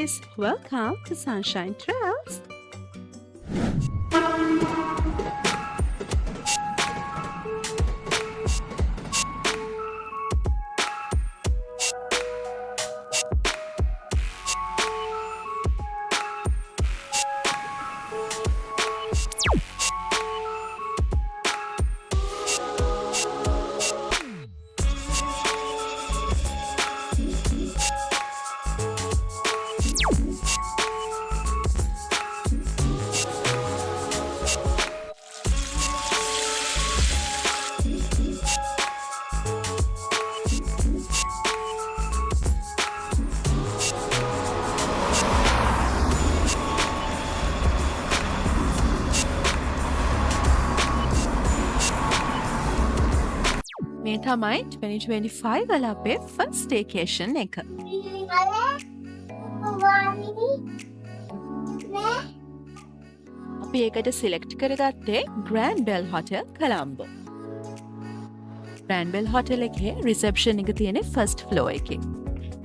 guys, welcome to Sunshine Trails. මේ තමයි 2025 වල අපේ first staycation එක. අපි ඒකට select කරගත්තේ Grand Bell Hotel Colombo. Grand Bell Hotel එකේ reception එක තියෙන්නේ first floor එකේ.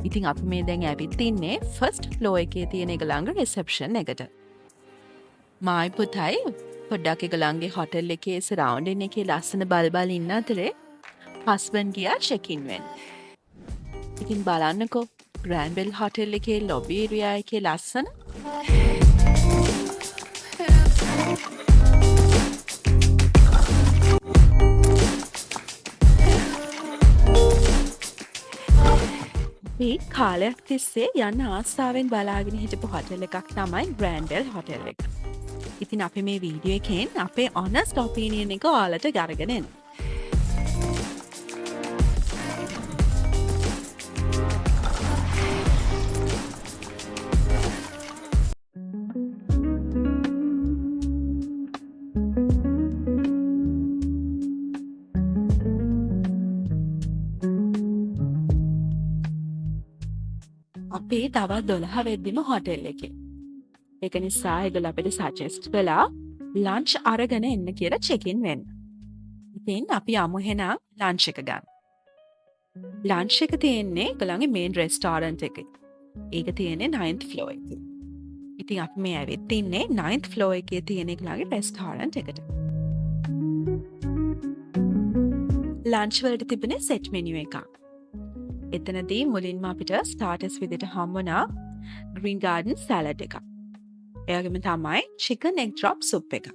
ඉතින් අපි මේ දැන් ඇවිත් ඉන්නේ first floor එකේ තියෙන එක ළඟ reception එකට. මායි පුතයි පොඩ්ඩක් එක ළඟේ hotel එකේ surrounding එකේ ලස්සන බල්බල් ඉන්න අතරේ husband ගියා check-in වෙන්න. ඉතින් බලන්නකෝ Grand Bell Hotel එකේ lobby area එකේ ලස්සන. මේ කාලයක් තිස්සේ යන්න ආසාවෙන් බලාගෙන හිටපු hotel එකක් තමයි Grand Bell Hotel එක. ඉතින් අපි මේ වීඩියෝ එකෙන් අපේ honest opinion එක ඔයාලට අරගෙන එන්න. අපි තවත් 12 වෙද්දිම හොටෙල් එකේ. ඒක නිසා ඒගොල්ලෝ අපිට සජෙස්ට් කළා ලන්ච් අරගෙන එන්න කියලා චෙක්-ඉන් වෙන්න. ඉතින් අපි යමු එහෙනම් ලන්ච් එක ගන්න. ලන්ච් එක තියෙන්නේ ඒගොල්ලන්ගේ මේන් රෙස්ටෝරන්ට් එකේ. ඒක තියෙන්නේ 9th floor එකේ. ඉතින් අපි මේ ඇවිත් ඉන්නේ 9th floor එකේ තියෙන ඒගොල්ලන්ගේ රෙස්ටෝරන්ට් එකට. ලන්ච් වලට තිබුණේ සෙට් මෙනු එකක්. එතනදී මුලින්ම අපිට ස්ටාර්ටර්ස් විදිහට හම්බුණා green garden salad එකක්. ඒ වගේම තමයි chicken egg drop soup එකක්.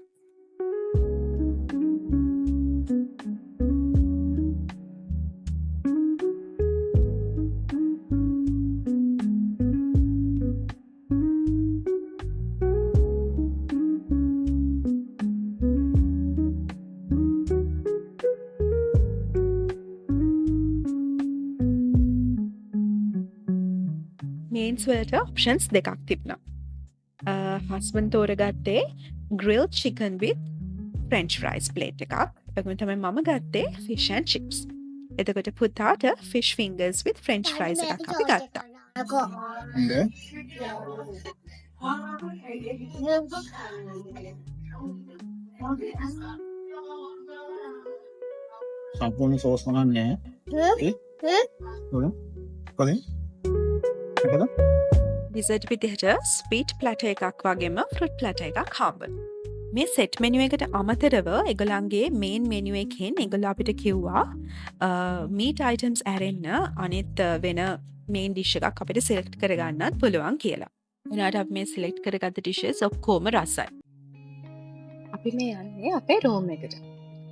මේන්ස් වලට ඔප්ෂන්ස් දෙකක් තිබුණා. හස්බන්ඩ් තෝරගත්තේ grilled chicken with french fries plate එකක්. ඒකම තමයි මම ගත්තේ fish and chips. එතකොට පුතාට fish fingers with french fries එකක් අපි ගත්තා. සම්පූර්ණ සෝස් මොනන්නේ නැහැ. ඩිසර්ට් විදිහට ස්වීට් ප්ලැටර් එකක් වගේම ෆෘට් ප්ලැටර් එකක් හම්බුණා. මේ සෙට් මෙනු එකට අමතරව ඒගොල්ලන්ගේ මේන් මෙනු එකෙන් ඒගොල්ලෝ අපිට කිව්වා මීට් අයිටම්ස් ඇරෙන්න අනිත් වෙන මේන් ඩිෂ් එකක් අපිට සිලෙක්ට් කරගන්නත් පුළුවන් කියලා. උනාට අපි මේ සිලෙක්ට් කරගත්ත ඩිෂස් ඔක්කොම රසයි. අපි මේ යන්නේ අපේ රූම් එකට.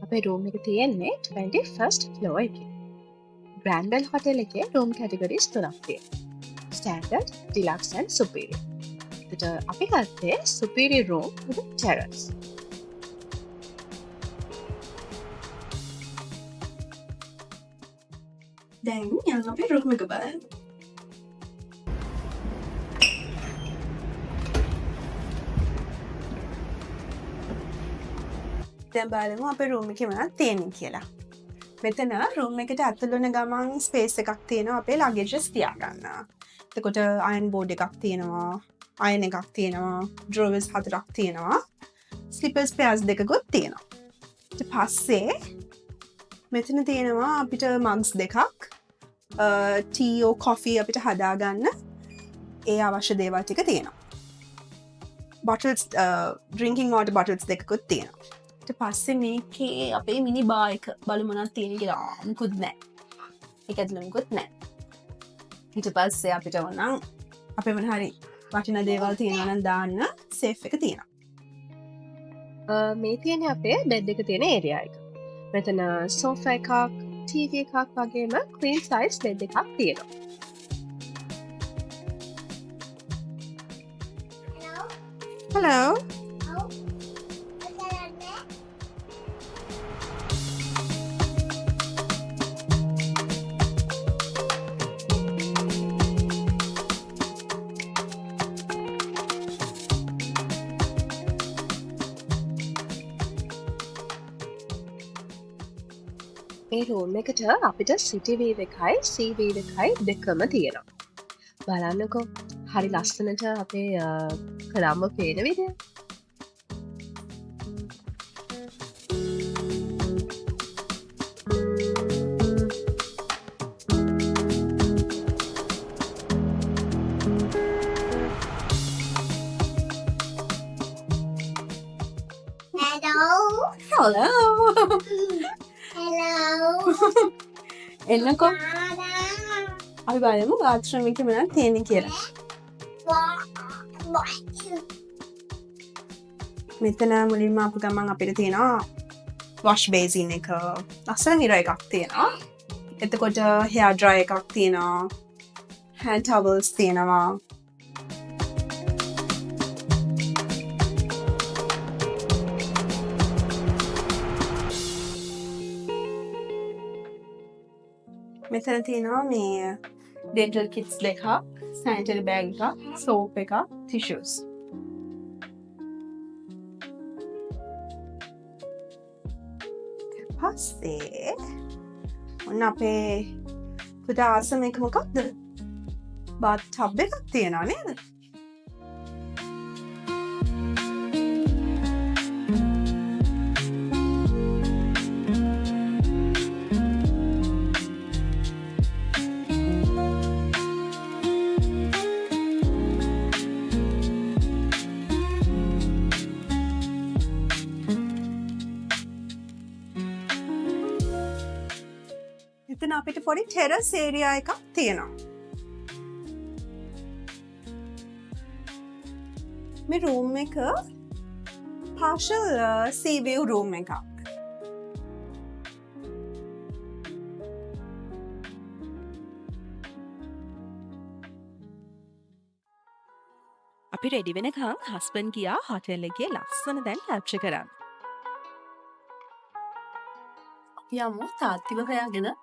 අපේ රූම් එක තියෙන්නේ 21st floor එකේ. Grand Bell Hotel එකේ රූම් කැටගරිස් තුනක් තියෙනවා. Standard, Deluxe and Superior. එතකොට අපි ගත්තේ Superior room with terrace. දැන් යන්න අපි room එක බලන්න. දැන් බලමු අපේ room එකේ මොනවද තියෙන්නේ කියලා. මෙතන room එකට ඇතුළු වෙන ගමන් space එකක් තියෙනවා අපේ luggages තියාගන්න. එතකොට අයන් බෝඩ් එකක් තියෙනවා, අයන් එකක් තියෙනවා, ඩ්‍රෝවර්ස් 4ක් තියෙනවා, ස්ලිපර්ස් පෙයර්ස් දෙකකුත් තියෙනවා. ඊට පස්සේ මෙතන තියෙනවා අපිට මග්ස් දෙකක්, ටී ඕ කොෆි අපිට හදාගන්න. ඒ අවශ්‍ය දේවල් ටික තියෙනවා. බොටල්ස් ඩ්‍රින්කින් වෝටර් බොටල්ස් දෙකකුත් තියෙනවා. ඊට පස්සේ මේකේ අපේ මිනි බා එක බලමු මොනවද තියෙන්නේ කියලා. මුකුත් නැහැ. ඒක ඇතුළේ මුකුත් නැහැ. ඊට පස්සේ අපිට ඕනම් අපේ මොන හරි වටිනා දේවල් තියෙනවා නම් දාන්න සේෆ් එක තියෙනවා. මේ තියෙන අපේ බෙඩ් එක තියෙන ඒරියා එක. මෙතන සෝෆා එකක්, ටීවී එකක් වගේම ක්වීන් සයිස් බෙඩ් එකක් තියෙනවා. Hello. මේ රූම් එකට අපිට CCTV එකයි CV එකයි දෙකම තියෙනවා. බලන්නකෝ හරි ලස්සනට අපේ කළම්ම පේන විදිය. Hello. එන්නකෝ. අපි බලමු bathroom එකේ මොනවද තියෙන්නේ කියලා. මෙතන මුලින්ම අපු ගමන් අපිට තියෙනවා wash basin එක. ලස්සන මිරර් එකක් තියෙනවා. එතකොට hair dryer එකක් තියෙනවා. hand towels තියෙනවා. මෙතන තියෙනවා මේ dental kits දෙකක්, sanitary bag එකක්, soap එකක්, tissues. පස්සේ ඔන්න අපේ පුතා ආසම එක මොකක්ද? bath tub එකක් තියෙනවා නේද? එතන අපිට පොඩි ටෙරස් ඒරියා එකක් තියෙනවා. මේ රූම් එක partial sea view room එකක්. අපි රෙඩි වෙනකන් හස්බන්ඩ් ගියා හොටෙල් එකේ ලස්සන දැන් කැප්චර් කරන්න. යමු තාත්තිව හොයාගෙන.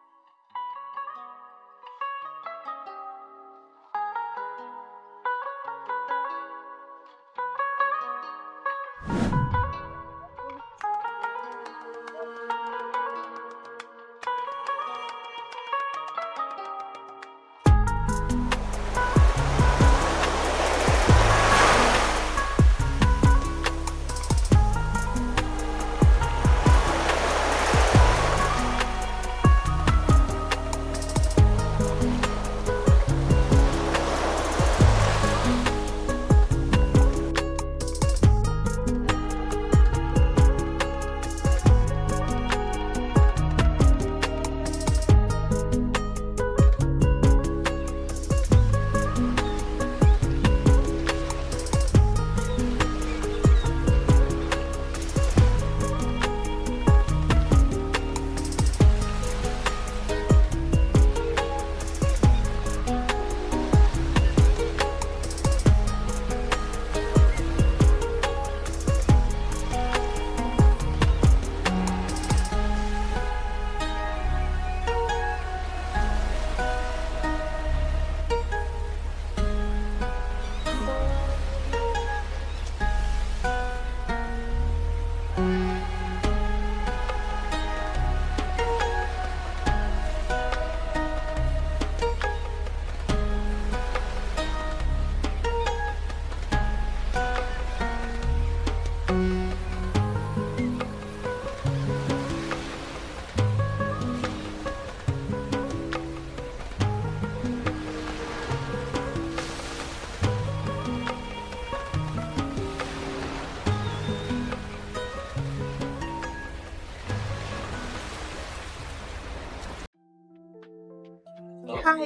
Hi.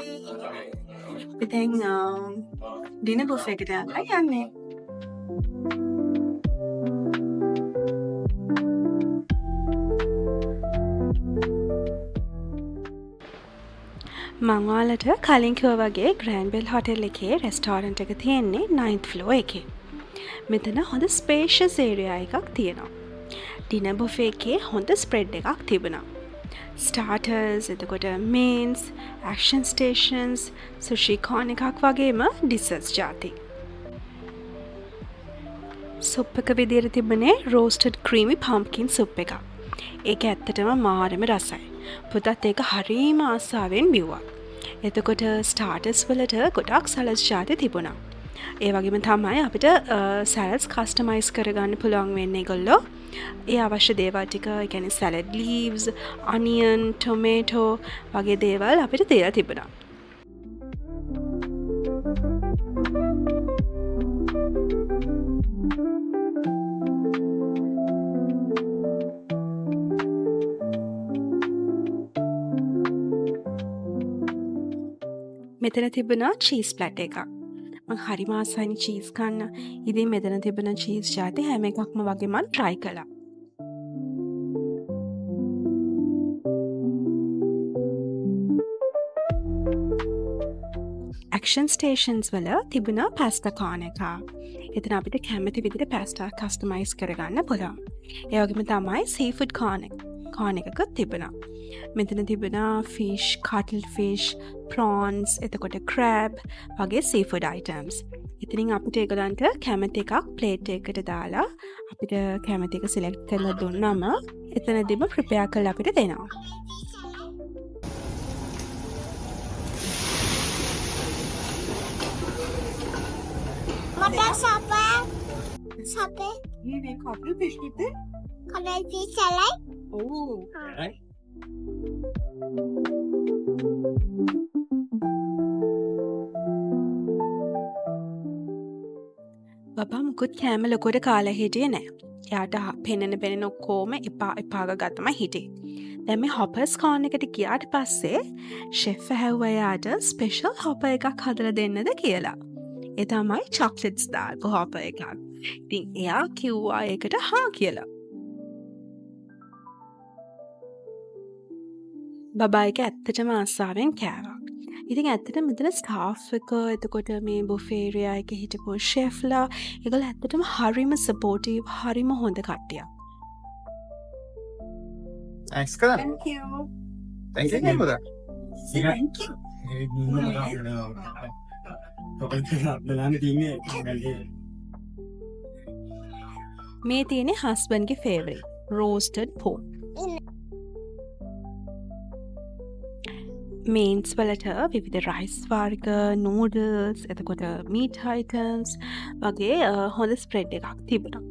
ඉතින් ඩිනර් බුෆේ එකට යන්නේ. මං ඔයාලට කලින් කිව්වා වගේ ග්‍රෑන්ඩ් හොටෙල් එකේ රෙස්ටෝරන්ට් එක තියෙන්නේ 9th floor එකේ. මෙතන හොඳ ස්පේෂියස් ඒරියා එකක් තියෙනවා. ඩිනර් බුෆේ එකේ හොඳ ස්ප්‍රෙඩ් එකක් තිබුණා. ස්ටාර්ටර්ස්, එතකොට මේන්ස්, ඇක්ෂන් ස්ටේෂන්ස්, සුෂි කෝන් එකක් වගේම ඩිසර්ට්ස් ජාති. සුප් එක විදියට තිබුණේ රෝස්ටඩ් ක්‍රීමි පම්ප්කින් සුප් එකක්. ඒක ඇත්තටම මාරම රසයි. පුතත් ඒක හරීම ආසාවෙන් බිව්වා. එතකොට ස්ටාර්ටර්ස් වලට ගොඩක් සලඩ්ස් ජාති තිබුණා. ඒ වගේම තමයි අපිට සැලඩ්ස් කස්ටමයිස් කරගන්න පුළුවන් වෙන්නේ ඒගොල්ලෝ. ඒ අවශ්‍ය දේවල් ටික, ඒ කියන්නේ සැලඩ් ලීව්ස්, ඔනියන්, ටොමේටෝ වගේ දේවල් අපිට තියලා තිබුණා. මෙතන තිබුණා චීස් ප්ලැට් එකක්. මං හරිම ආසයිනේ චීස් කන්න. ඉතින් මෙතන තිබුණ චීස් ජාති හැම එකක්ම වගේ මං try කළා. ඇක්ෂන් ස්ටේෂන්ස් වල තිබුණා පාස්තා කෝන් එකක්. එතන අපිට කැමති විදිහට පාස්තා කස්ටමයිස් කරගන්න පුළුවන්. ඒ වගේම තමයි සීෆුඩ් කෝන් එකකුත් තිබුණා. මෙතන තිබුණා ෆිෂ්, කටල් ෆිෂ්, ප්‍රෝන්ස්, එතකොට ක්‍රැබ් වගේ සීෆුඩ් අයිටම්ස්. ඉතින් අපිට ඒගොල්ලන්ට කැමති එකක් ප්ලේට් එකකට දාලා අපිට කැමති එක සිලෙක්ට් කරලා දුන්නම එතනදිම ප්‍රිපෙයාර් කරලා අපිට දෙනවා. Mata siapa? මේ කටල් ෆිෂ් විතේ? Kalau di salai, ඕ. බබා මුකුත් කෑම ලොකුවට කාලා හිටියේ නෑ. එයාට පෙනෙන ඔක්කොම එපාග ගත්තම හිටියේ. දැන් මේ හොපර්ස් කෝන් එකට ගියාට පස්සේ ෂෙෆ් ඇහුවා එයාට ස්පෙෂල් හොපර් එකක් හදලා දෙන්නද කියලා. ඒ තමයි චොක්ලට්ස් දාපු හොපර් එකක්. ඉතින් එයා කිව්වා ඒකට හා කියලා. බබා එක ඇත්තටම ආසාවෙන් කෑවා. ඉතින් ඇත්තටම මෙතන ස්ටාෆ් එක, එතකොට මේ බුෆේ ඒරියා එකේ හිටපු ෂෙෆ්ලා, ඒගොල්ලෝ ඇත්තටම හරිම සපෝටිව්, හරිම හොඳ කට්ටියක්. Thanks කර. Thank you. Thank you for that. Thank you. මේ තියෙන්නේ හස්බන්ඩ්ගේ ෆේවරිට් රෝස්ටඩ් පෝක්. මේන්ස් වලට විවිධ රයිස් වර්ග, නූඩල්ස්, එතකොට මීට් අයිටම්ස් වගේ හොඳ ස්ප්‍රෙඩ් එකක් තිබුණා.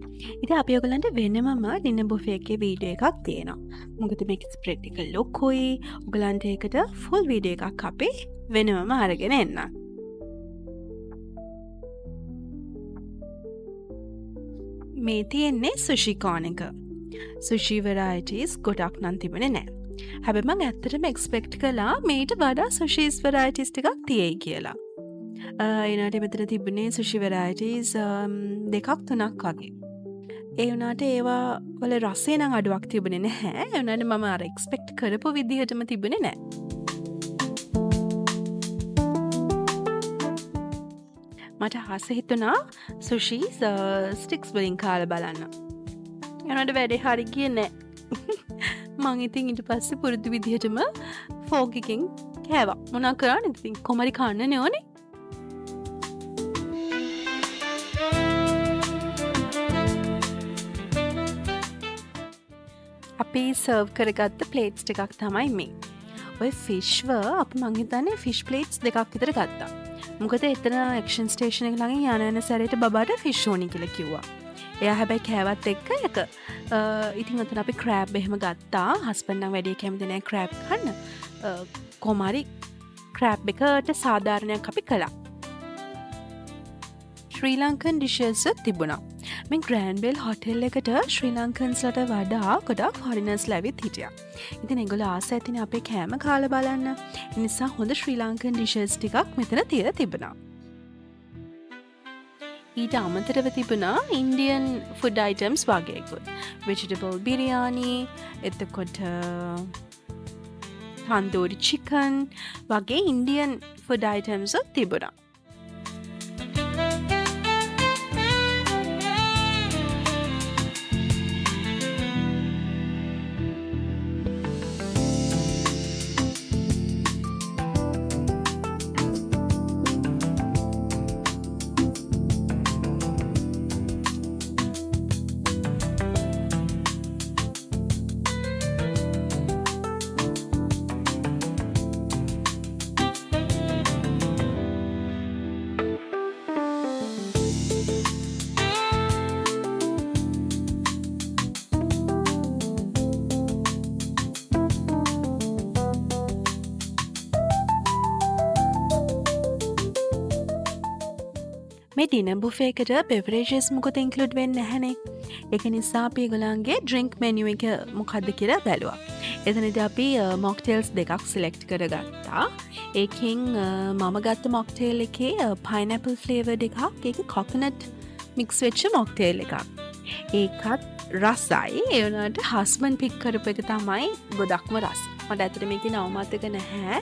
ඉතින් අපි ඔයගලන්ට වෙනමම ඩිනර් බුෆේ එකේ වීඩියෝ එකක් තියෙනවා. මොකද මේක ස්ප්‍රෙඩ් එක ලොකුයි. ඔයගලන්ට ඒකට ෆුල් වීඩියෝ එකක් අපි වෙනමම අරගෙන එන්නම්. මේ තියෙන්නේ සුෂි කෝන් එක. සුෂි වෙරයිටිස් ගොඩක් නම් තිබුණේ නැහැ. හැබැයි මම ඇත්තටම එක්ස්පෙක්ට් කළා මේට වඩා සුෂිස් වෙරයිටිස් ටිකක් තියෙයි කියලා. ඊනාට මෙතන තිබුණේ සුෂි වෙරයිටිස් දෙකක් තුනක් වගේ. ඒ වුණාට ඒවා වල රසය නම් අඩුවක් තිබුණේ නැහැ. ඒ වුණාට මම අර එක්ස්පෙක්ට් කරපු විදිහටම තිබුණේ නැහැ. මට ආස හිතුණා සුෂිස් ස්ටික්ස් වලින් කාලා බලන්න. ඒනට වැඩේ හරි ගියේ නැහැ. මං ඉතින් ඊට පස්සේ පුරුදු විදිහටම ෆෝක් එකකින් කෑවා. මොනා කරන්නේ ඉතින් කොමරි කන්නනේ ඕනේ. අපි සර්ව් කරගත්ත ප්ලේට්ස් ටිකක් තමයි මේ. ඔය ෆිෂ්ව අපි මං හිතන්නේ ෆිෂ් ප්ලේට්ස් දෙකක් විතර ගත්තා. මොකද එතන ඇක්ෂන් ස්ටේෂන් එක ළඟින් යන සැරේට බබාට ෆිෂ් ඕනි කියලා කිව්වා. එයා හැබැයි කෑවත් එක්ක එක. ඉතින් ඔතන අපි ක්‍රෑබ් එහෙම ගත්තා. හස්බන්ඩ් නම් වැඩි කැමති නැහැ ක්‍රෑබ් කන්න. කොමාරි ක්‍රෑබ් එකට සාධාරණයක් අපි කළා. ශ්‍රී ලංකන් ඩිෂස් තිබුණා. මේ ග්‍රෑන්ඩ් වෙල් හොටෙල් එකට ශ්‍රී ලංකන්ස්ලට වඩා ගොඩක් ෆොරිනර්ස්ලා ඇවිත් හිටියා. ඉතින් ඒගොල්ලෝ ආස ඇතිනේ අපේ කෑම කාලා බලන්න. ඒ නිසා හොඳ ශ්‍රී ලංකන් ඩිෂස් ටිකක් මෙතන තියලා තිබුණා. ඊට අමතරව තිබුණා ඉන්දියන් ෆුඩ් අයිටම්ස් වගේකුත්. වෙජිටබල් බිරියානි, එතකොට තන්දූරි චිකන් වගේ ඉන්දියන් ෆුඩ් අයිටම්ස් තිබුණා. මේ ඩිනර් බුෆේ එකට බෙවරේජස් මොකද ඉන්ක්ලූඩ් වෙන්නේ නැහනේ. ඒක නිසා අපි ඒගොල්ලන්ගේ ඩ්‍රින්ක් මෙනු එක මොකද්ද කියලා බැලුවා. එතනදී අපි මොක්ටේල්ස් දෙකක් සිලෙක්ට් කරගත්තා. ඒකෙන් මම ගත්ත මොක්ටේල් එකේ පයිනැපල් ෆ්ලේවර්ඩ් එකක්, ඒක කොකනට් මික්ස් වෙච්ච මොක්ටේල් එකක්. ඒකත් රසයි. ඒ වුණාට හස්බන්ඩ් පික් කරපු එක තමයි ගොඩක්ම රස. මට ඇත්තට මේකේ නම මතක නැහැ.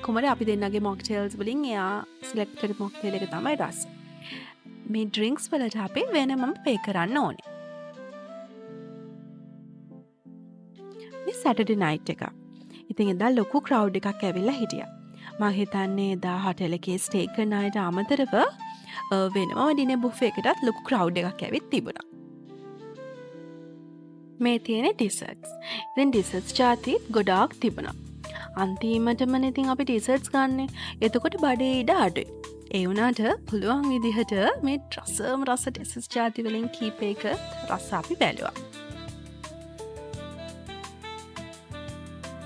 කොහමද අපි දෙන්නගේ මොක්ටේල්ස් වලින් එයා සිලෙක්ට් කරපු මොක්ටේල් එක තමයි රස. මේ ඩ්‍රින්ක්ස් වලට අපි වෙනමම පේ කරන්න ඕනේ. මේ සැටර්ඩේ නයිට් එක. ඉතින් එදා ලොකු ක්‍රවුඩ් එකක් ඇවිල්ලා හිටියා. මම හිතන්නේ එදා හොටෙල් එකේ ස්ටේ කරන අයට අමතරව වෙනම ඩිනර් බුෆේ එකටත් ලොකු ක්‍රවුඩ් එකක් ඇවිත් තිබුණා. මේ තියෙන ඩිසර්ට්ස්. ඉතින් ඩිසර්ට්ස් ජාතිත් ගොඩාක් තිබුණා. අන්තිමටම ඉතින් අපි ඩිසර්ට්ස් ගන්නෙ. එතකොට බඩේ ඉඩ අඩුයි. ඒ වුණාට පුළුවන් විදිහට මේ රස ඩිසර්ට්ස් ජාති වලින් කීප එක රස අපි බැලුවා.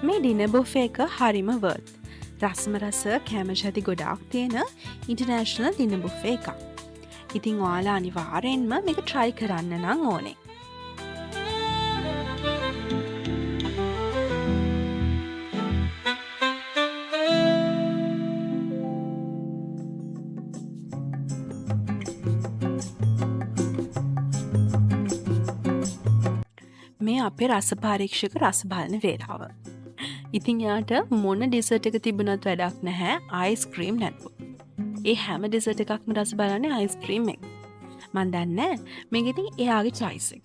මේ ඩිනර් බුෆේ එක හරිම වර්ත්. රසම රස කෑම ජාති ගොඩාක් තියෙන ඉන්ටර්නැෂනල් ඩිනර් බුෆේ එකක්. ඉතින් ඔයාලා අනිවාර්යෙන්ම මේක try කරන්න නම් ඕනේ. මේ අපේ රස පරීක්ෂක රස බලන වේලාව. ඉතින් යාට මොන ඩෙසර්ට් එක තිබුණත් වැඩක් නැහැ අයිස්ක්‍රීම් නැතුව. ඒ හැම ඩෙසර්ට් එකක්ම රස බලන්නේ අයිස්ක්‍රීම් එක. මන් දන්නේ මේක ඉතින් එයාගේ choice එක.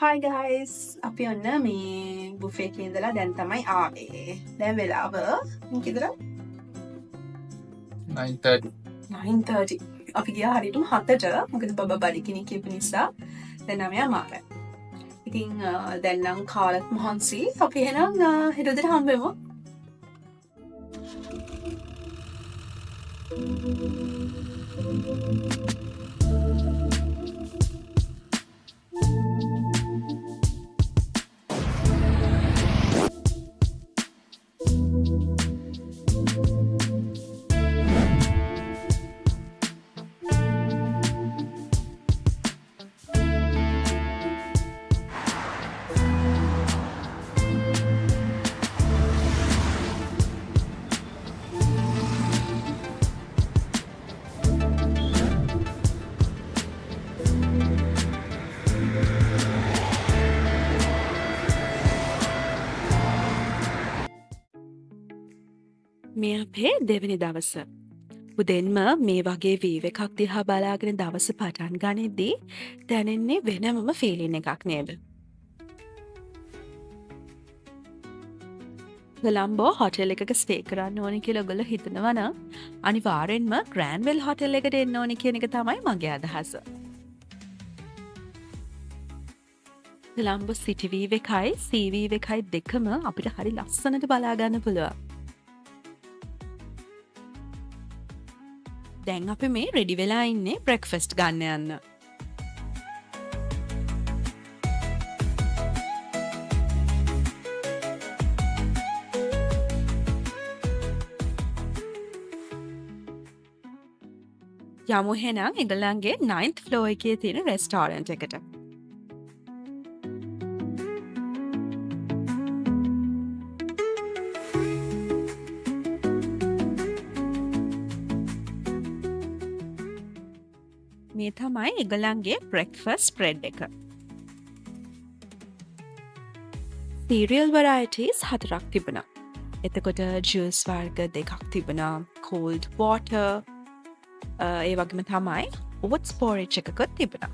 Hi guys, අපි ඔන්න මේ බුෆේ එකේ ඉඳලා දැන් තමයි ආවේ. දැන් වෙලාව මොකද? 9:30. 9:30. අපි ගියා හරියටම 7ට. මොකද බබා බඩගිනි කියපු නිසා දැන් 9 මාරයි. ඉතින් දැන් නම් කාලත් මහන්සි. අපි එහෙනම් හෙට උදේට හම්බෙමු. මේ අපේ දෙවෙනි දවස. උදෙන්ම මේ වගේ වීව් එකක් දිහා බලාගෙන දවස පටන් ගනිද්දී දැනෙන්නේ වෙනමම ෆීලින් එකක් නේද? කොලම්බෝ හොටෙල් එකක ස්ටේ කරන්න ඕනේ කියලා ඔයගොල්ලෝ හිතනවා නම් අනිවාර්යෙන්ම ග්‍රෑන්ඩ් වෙල් හොටෙල් එකට එන්න ඕනේ කියන එක තමයි මගේ අදහස. කොලම්බෝ සිටි වීව් එකයි සී වීව් එකයි දෙකම අපිට හරි ලස්සනට බලා ගන්න පුළුවන්. දැන් අපි මේ රෙඩි වෙලා ඉන්නේ බ්‍රෙක්ෆාස්ට් ගන්න යන්න. යමු එහෙනම් ඒගොල්ලන්ගේ 9th floor එකේ තියෙන restaurant එකට. මේ තමයි ඒගොල්ලන්ගේ breakfast spread එක. cereal varieties 4ක් තිබුණා. එතකොට juice වර්ග 2ක් තිබුණා. cold water ඒ වගේම තමයි oats porridge එකකුත් තිබුණා.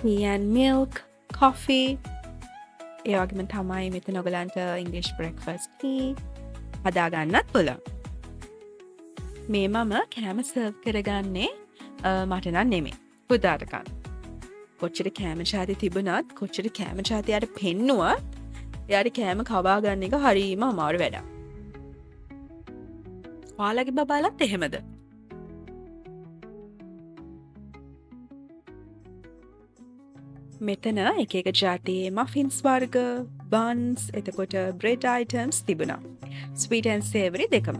tea and milk, coffee ඒ වගේම තමයි මෙතන ඔයගලන්ට English breakfast tea හදාගන්නත් පුළුවන්. මේ මම කෑම සර්ව් කරගන්නේ මට නම් නෙමෙයි. පුතාට කන්න. කොච්චර කෑම ජාති තිබුණත් කොච්චර කෑම ජාති යාට පෙන්නුවත් එයාට කෑම කවා ගන්න එක හරිම අමාරු වැඩක්. ඔයාලගේ බබාලත් එහෙමද? මෙතන එක එක ජාතියේ muffins වර්ග, buns, එතකොට bread items තිබුණා. sweet and savory දෙකම.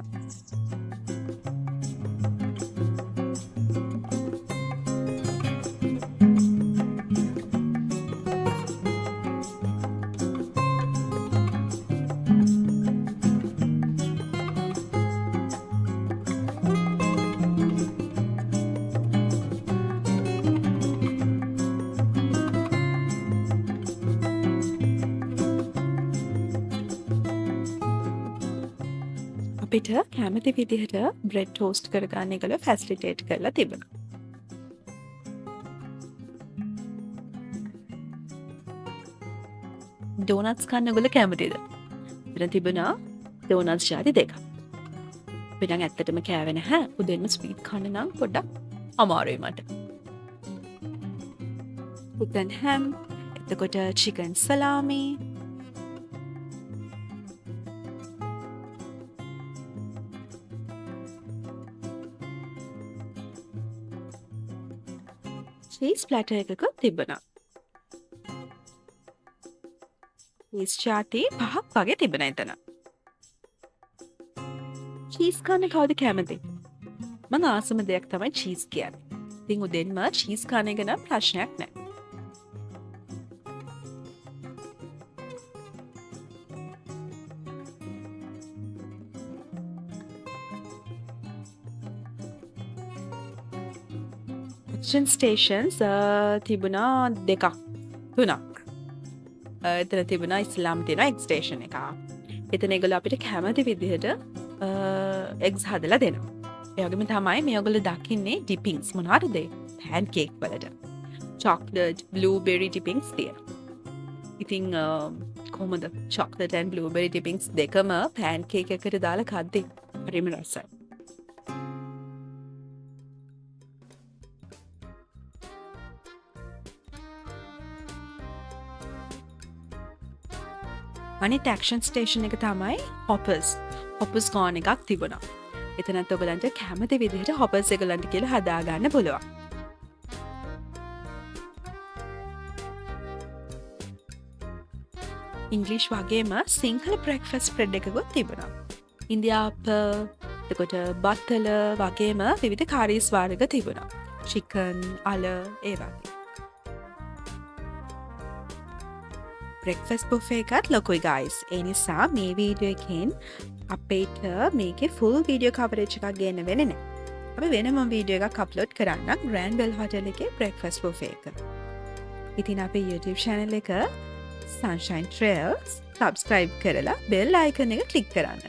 අපිට කැමති විදිහට බ්‍රෙඩ් ටෝස්ට් කරගන්න එකල ෆැසිලිටේට් කරලා තිබුණා. ඩෝනට්ස් කන්න ඔයගොල්ලෝ කැමතිද? ඉතින් තිබුණා ඩෝනට්ස් ජාති දෙකක්. අපි නම් ඇත්තටම කෑවේ නැහැ. උදේන්ම ස්වීට් කන්න නම් පොඩ්ඩක් අමාරුයි මට. chicken ham, එතකොට chicken salami, cheese platter එකකුත් තිබුණා. cheese ජාති 5ක් වගේ තිබුණා එතන. cheese කන්න කවුද කැමති? මම ආසම දෙයක් තමයි cheese කියන්නේ. ඉතින් උදෙන්ම cheese කන එක නම් ප්‍රශ්නයක් නැහැ. oxygen stations තිබුණා 2ක් 3ක්. එතන තිබුණා ඉස්ලාම් තියෙන egg station එකක්. එතන ඒගොල්ලෝ අපිට කැමති විදිහට eggs හදලා දෙනවා. ඒ වගේම තමයි මේ ඔයගොල්ලෝ දකින්නේ dippings මොනවද? pancake වලට. chocolate, blueberry dippings තියෙනවා. ඉතින් කොහොමද chocolate and blueberry dippings දෙකම pancake එකට දාලා කද්දි හරිම රසයි. අනිත් action station එක තමයි hoppers corn එකක් තිබුණා. එතනත් ඔයගලන්ට කැමති විදිහට hoppers එකලන්ට කියලා හදා ගන්න පුළුවන්. English වගේම සිංහල breakfast spread එකකුත් තිබුණා. ඉන්දියාප්ප, එතකොට බත්තල වගේම විවිධ කාරීස් වර්ග තිබුණා. chicken, අල ඒ වගේ. breakfast buffet එකත් ලොකුයි guys. ඒ නිසා මේ වීඩියෝ එකෙන් අපිට මේකේ full video coverage එකක් ගන්න වෙන්නේ නැහැ. අපි වෙනම වීඩියෝ එකක් අප්ලෝඩ් කරන්නම් Grand Bell Hotel එකේ breakfast buffet එක. ඉතින් අපේ YouTube channel එක Sunshine Trails subscribe කරලා bell icon එක click කරන්න.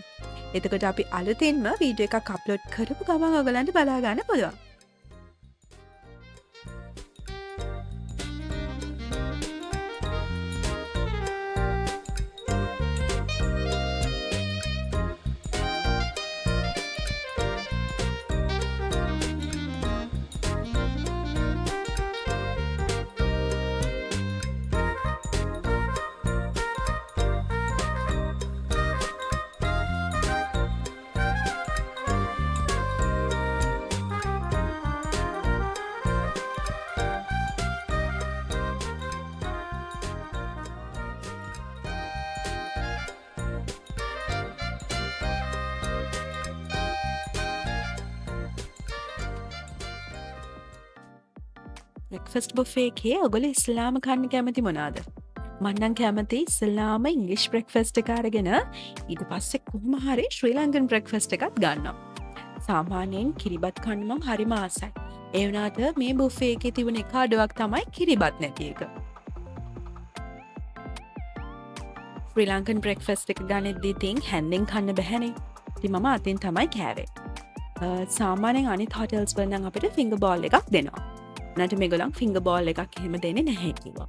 එතකොට අපි අලුතින්ම වීඩියෝ එකක් අප්ලෝඩ් කරපු ගමන් ඔයගලන්ට බලා ගන්න පුළුවන්. බ්‍රෙක්ෆස්ට් බුෆේ එකේ ඔයගොල්ලෝ ඉස්ලාම කන්න කැමති මොනවාද? මම නම් කැමති ඉස්ලාම ඉංග්‍රීසි බ්‍රෙක්ෆාස්ට් එක අරගෙන ඊට පස්සේ කොහොම හරි ශ්‍රී ලංකන් බ්‍රෙක්ෆාස්ට් එකක් ගන්නවා. සාමාන්‍යයෙන් කිරිබත් කන්න මම හරිම ආසයි. ඒ වුණාට මේ බුෆේ එකේ තිබුණ එක අඩුවක් තමයි කිරිබත් නැති එක. ශ්‍රී ලංකන් බ්‍රෙක්ෆාස්ට් එක ගන්නෙද්දී තින් හැන්දෙන් කන්න බැහැනේ. ඉතින් මම අතින් තමයි කෑවේ. සාමාන්‍යයෙන් අනිත් හොටෙල්ස් වල නම් අපිට ෆින්ගර් බෝල් එකක් දෙනවා. නැත්නම් මේගොල්ලන් ෆින්ගර් බෝල් එකක් එහෙම දෙන්නේ නැහැ කිව්වා.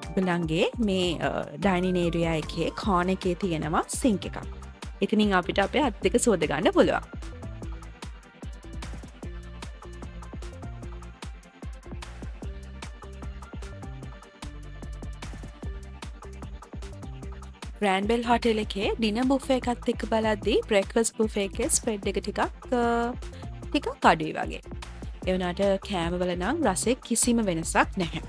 ඔයගොල්ලන්ගේ මේ ඩයිනින් ඒරියා එකේ කෝන් එකේ තියෙනවා සින්ක් එකක්. ඉතින් අපිට අපේ අත් දෙක සෝද ගන්න පුළුවන්. ග්‍රෑන්ඩ් බෙල් හොටෙල් එකේ ඩිනර් බුෆේ එකත් එක්ක බලද්දී බ්‍රෙක්ෆාස්ට් බුෆේ එකේ ස්ප්‍රෙඩ් එක ටිකක් අඩුයි වගේ. ඒ වුණාට කෑම වල නම් රසෙ කිසිම වෙනසක් නැහැ.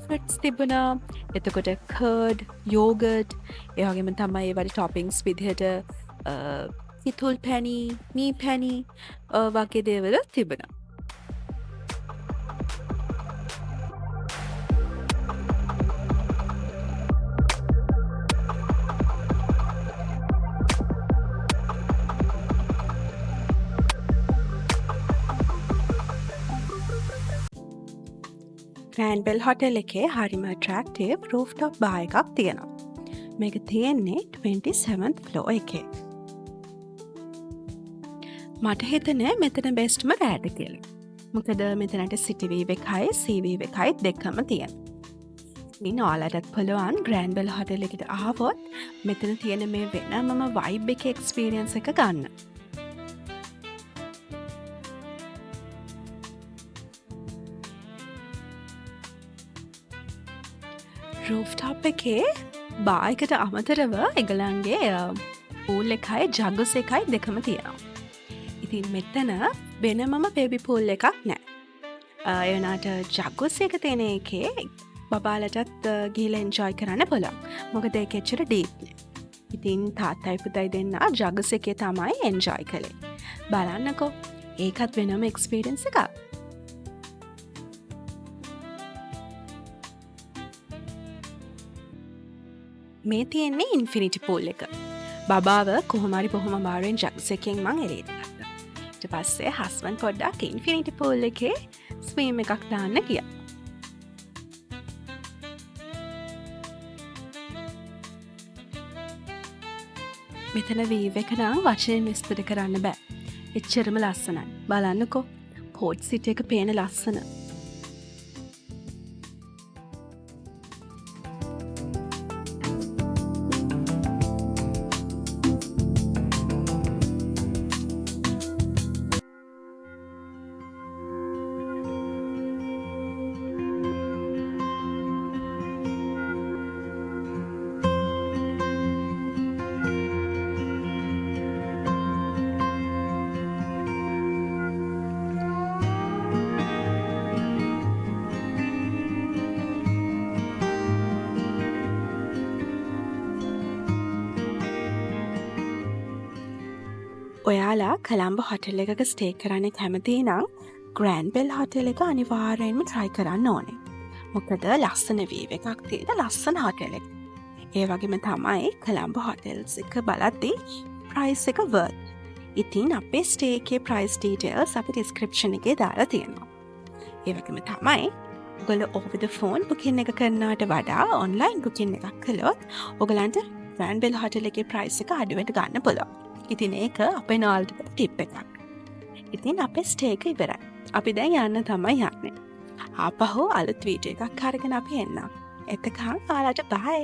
ෆෘට්ස් තිබුණා. එතකොට කර්ඩ්, යෝගට්, ඒ වගේම තමයි ඒ වගේ ටොපින්ග්ස් විදිහට කිතුල් පැණි, මී පැණි වගේ දේවල් තිබුණා. ග්‍රෑන්ඩ් බෙල් හොටෙල් එකේ හරිම ඇට්‍රැක්ටිව් රූෆ්ටොප් බාර් එකක් තියෙනවා. මේක තියෙන්නේ 27th ෆ්ලෝර් එකේ. මට හිතෙන්නේ මෙතන බෙස්ට්ම රෑට කියලා. මොකද මෙතනට සිටි වීව් එකයි සී වීව් එකයි දෙකම තියෙනවා. ඉතින් ඔයාලටත් පුළුවන් ග්‍රෑන්ඩ් බෙල් හොටෙල් එකට ආවොත් මෙතන තියෙන මේ වෙනමම වයිබ් එකේ එක්ස්පීරියන්ස් එක ගන්න. රූෆ්ටොප් එකේ බාර් එකට අමතරව ඒගොල්ලන්ගේ පූල් එකයි ජගුස් එකයි දෙකම තියෙනවා. ඉතින් මෙතන වෙනමම බේබි පූල් එකක් නැහැ. ඒ වුණාට ජගුස් එක තියෙන එකේ බබාලටත් ගිහලා එන්ජොයි කරන්න පුළුවන්. මොකද ඒක එච්චර ඩීප් නෑ. ඉතින් තාත්තයි පුතයි දෙන්නා ජගුස් එකේ තමයි එන්ජොයි කළේ. බලන්නකෝ. ඒකත් වෙනම එක්ස්පීරියන්ස් එකක්. මේ තියෙන්නේ ඉන්ෆිනිටි පූල් එක. බබාව කොහොමරි බොහොම අමාරුවෙන් ජග්ස් එකෙන් මං එළියට ගත්තා. ඊට පස්සේ හස්බන්ඩ් පොඩ්ඩක් ඉන්ෆිනිටි පූල් එකේ ස්විම් එකක් දාන්න ගියා. මෙතන වීව් එක නම් වචනෙන් විස්තර කරන්න බෑ. එච්චරම ලස්සනයි. බලන්නකෝ. පෝට් සිටි එක පේන ලස්සන. ඔයාලා කළම්බ හොටෙල් එකක ස්ටේ කරන්න කැමති නම් ග්‍රෑන්ඩ් බෙල් හොටෙල් එක අනිවාර්යෙන්ම try කරන්න ඕනේ. මොකද ලස්සන වීව් එකක් තියෙන ලස්සන හොටෙල් එක. ඒ වගේම තමයි කළම්බ හොටෙල්ස් එක බලද්දී ප්‍රයිස් එක worth. ඉතින් අපේ ස්ටේ එකේ ප්‍රයිස් ඩීටේල්ස් අපි ඩිස්ක්‍රිප්ෂන් එකේ දාලා තියෙනවා. ඒ වගේම තමයි ඔයගොල්ලෝ over the phone booking එක කරනවට වඩා online booking එකක් කළොත් ඔයගලන්ට ග්‍රෑන්ඩ් බෙල් හොටෙල් එකේ ප්‍රයිස් එක අඩුවෙන්ට ගන්න පුළුවන්. ඉතින් ඒක අපේ නාල්ට ටිප් එකක්. ඉතින් අපේ ස්ටේ එක ඉවරයි. අපි දැන් යන්න තමයි යන්නේ. ආපහු අලුත් වීඩියෝ එකක් අරගෙන අපි එන්නම්. එතකන් ඔයාලට බයි.